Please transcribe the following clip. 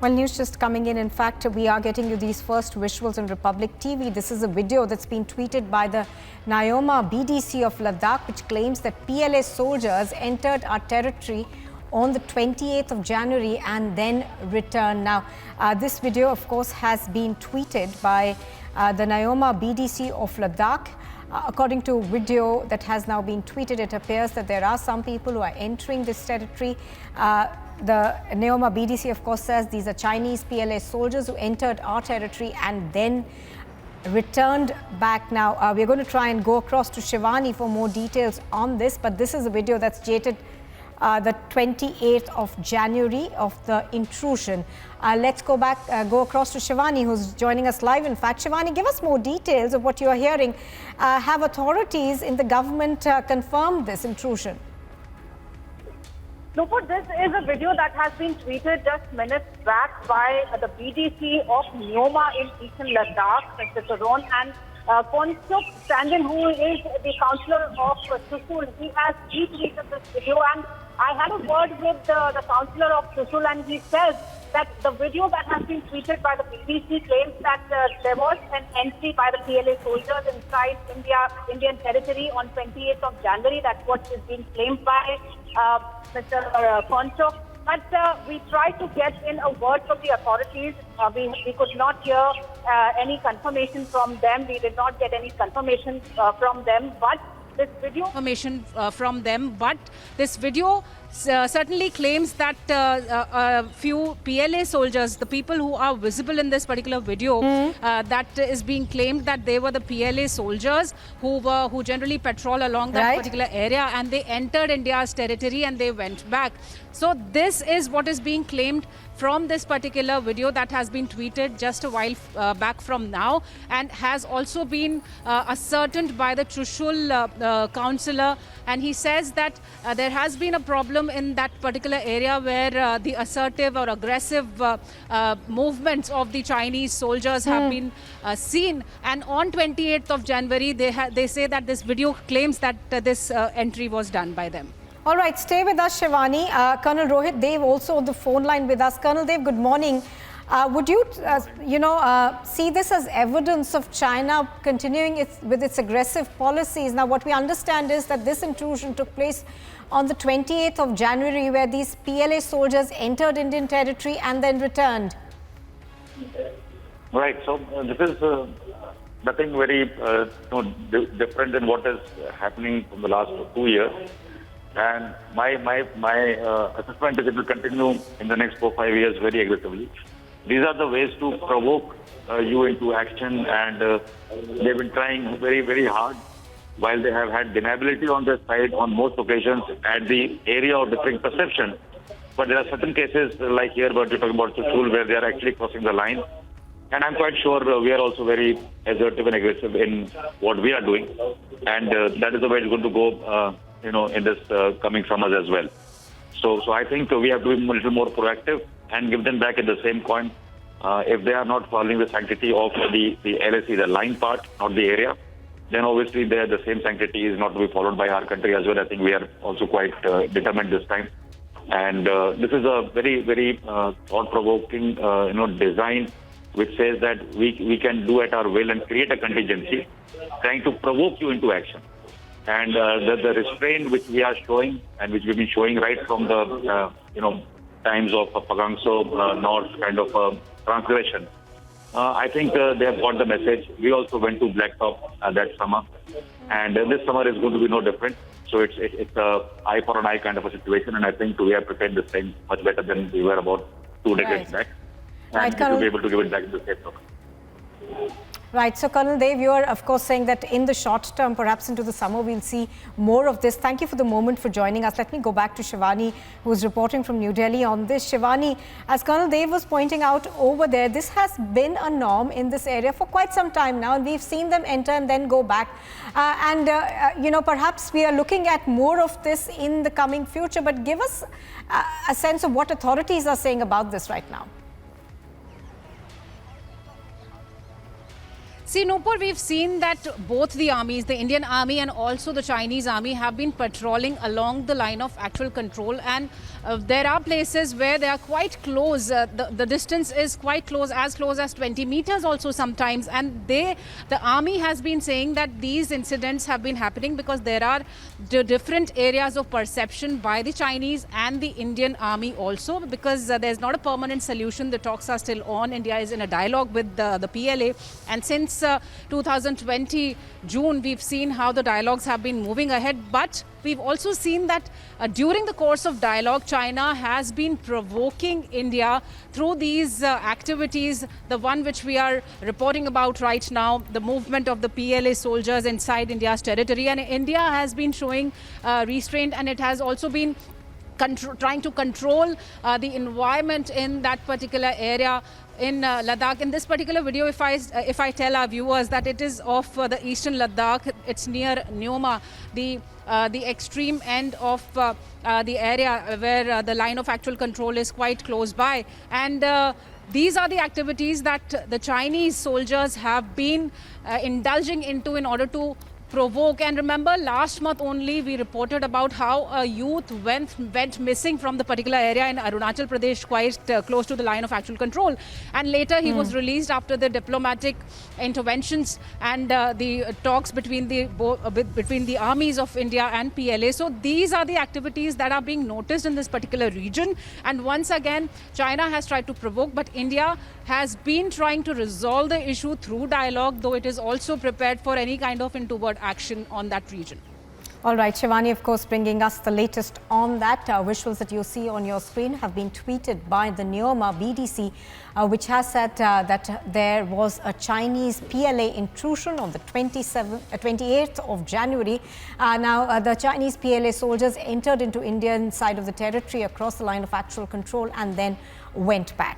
Well, news just coming in. In fact, we are getting you these first visuals on Republic TV. This is a video that's been tweeted by the Nyoma BDC of Ladakh, which claims that PLA soldiers entered our territory on the 28th of January and then returned. Now, this video, of course, has been tweeted by the Nyoma BDC of Ladakh. According to a video that has now been tweeted, it appears that there are some people who are entering this territory. The Nyoma BDC, of course, says these are Chinese PLA soldiers who entered our territory and then returned back. Now, we're going to try and go across to Shivani for more details on this, but this is a video that's dated the 28th of January of the intrusion. Let's go across to Shivani, who's joining us live. In fact, Shivani, give us more details of what you are hearing. Have authorities in the government confirmed this intrusion? Nupur, this is a video that has been tweeted just minutes back by the BDC of Nyoma in eastern Ladakh, Mr. Taron, and Konsuk Standen, who is the councillor of Susul. He has retweeted this video, and I had a word with the councillor of Susul, and he says that the video that has been tweeted by the BDC claims that there was an entry by the PLA soldiers inside Indian territory on 28th of January. That's what is being claimed by Mr. Konsuk. But we tried to get in a word from the authorities. We could not hear any confirmation from them. We did not get any confirmation from them. But this video certainly claims that a few PLA soldiers, the people who are visible in this particular video, that is being claimed that they were the PLA soldiers who generally patrol along that particular area, and they entered India's territory and they went back. So this is what is being claimed from this particular video that has been tweeted just a while back from now, and has also been ascertained by the Trishul councillor. And he says that there has been a problem in that particular area where the assertive or aggressive movements of the Chinese soldiers have been seen. And on 28th of January, they say that this video claims that this entry was done by them. All right, stay with us, Shivani. Colonel Rohit Dev also on the phone line with us. Colonel Dev, good morning. Would you, see this as evidence of China continuing with its aggressive policies? Now, what we understand is that this intrusion took place on the 28th of January, where these PLA soldiers entered Indian territory and then returned. Right. So this is nothing very different than what is happening from the last 2 years. And my assessment is it will continue in the next 4-5 years very aggressively. These are the ways to provoke you into action, and they've been trying very, very hard. While they have had deniability on their side on most occasions at the area of differing perception, but there are certain cases like here, but you're talking about Susul, where they are actually crossing the line. And I'm quite sure we are also very assertive and aggressive in what we are doing, and that is the way it's going to go. In this coming summers as well. So I think we have to be a little more proactive and give them back at the same coin. If they are not following the sanctity of the LAC, the line part, not the area, then obviously the same sanctity is not to be followed by our country as well. I think we are also quite determined this time. And this is a very, very thought-provoking, design which says that we can do at our will and create a contingency, trying to provoke you into action. And the restraint which we are showing and which we've been showing right from the times of Pagangso North kind of transgression, I think they have got the message. We also went to Blacktop that summer, and this summer is going to be no different. So it's a eye for an eye kind of a situation, and I think we have prepared this thing much better than we were about 2 decades back, and we will be able to give it back to the state government. Right. So, Colonel Dev, you are, of course, saying that in the short term, perhaps into the summer, we'll see more of this. Thank you for the moment for joining us. Let me go back to Shivani, who's reporting from New Delhi on this. Shivani, as Colonel Dev was pointing out over there, this has been a norm in this area for quite some time now, and we've seen them enter and then go back. Perhaps we are looking at more of this in the coming future, but give us a sense of what authorities are saying about this right now. See, Nupur, we've seen that both the armies, the Indian army and also the Chinese army, have been patrolling along the line of actual control, and there are places where they are quite close. The distance is quite close as 20 meters also sometimes, and the army has been saying that these incidents have been happening because there are different areas of perception by the Chinese and the Indian army also, because there's not a permanent solution. The talks are still on. India is in a dialogue with the PLA, and since 2020 June, we've seen how the dialogues have been moving ahead, but we've also seen that during the course of dialogue, China has been provoking India through these activities, the one which we are reporting about right now, the movement of the PLA soldiers inside India's territory, and India has been showing restraint, and it has also been trying to control the environment in that particular area in Ladakh. In this particular video, if I tell our viewers that it is of the eastern Ladakh, it's near Nyoma, the extreme end of the area where the line of actual control is quite close by, and these are the activities that the Chinese soldiers have been indulging into in order to provoke. And remember, last month only we reported about how a youth went missing from the particular area in Arunachal Pradesh, quite close to the line of actual control, and later he was released after the diplomatic interventions and the talks between the armies of India and PLA. So these are the activities that are being noticed in this particular region, and once again China has tried to provoke, but India has been trying to resolve the issue through dialogue, though it is also prepared for any kind of untoward action on that region. All right, Shivani, of course, bringing us the latest on that. Visuals that you see on your screen have been tweeted by the Nyoma BDC, which has said that there was a Chinese PLA intrusion on the 28th of January. Now, the Chinese PLA soldiers entered into Indian side of the territory across the line of actual control and then went back.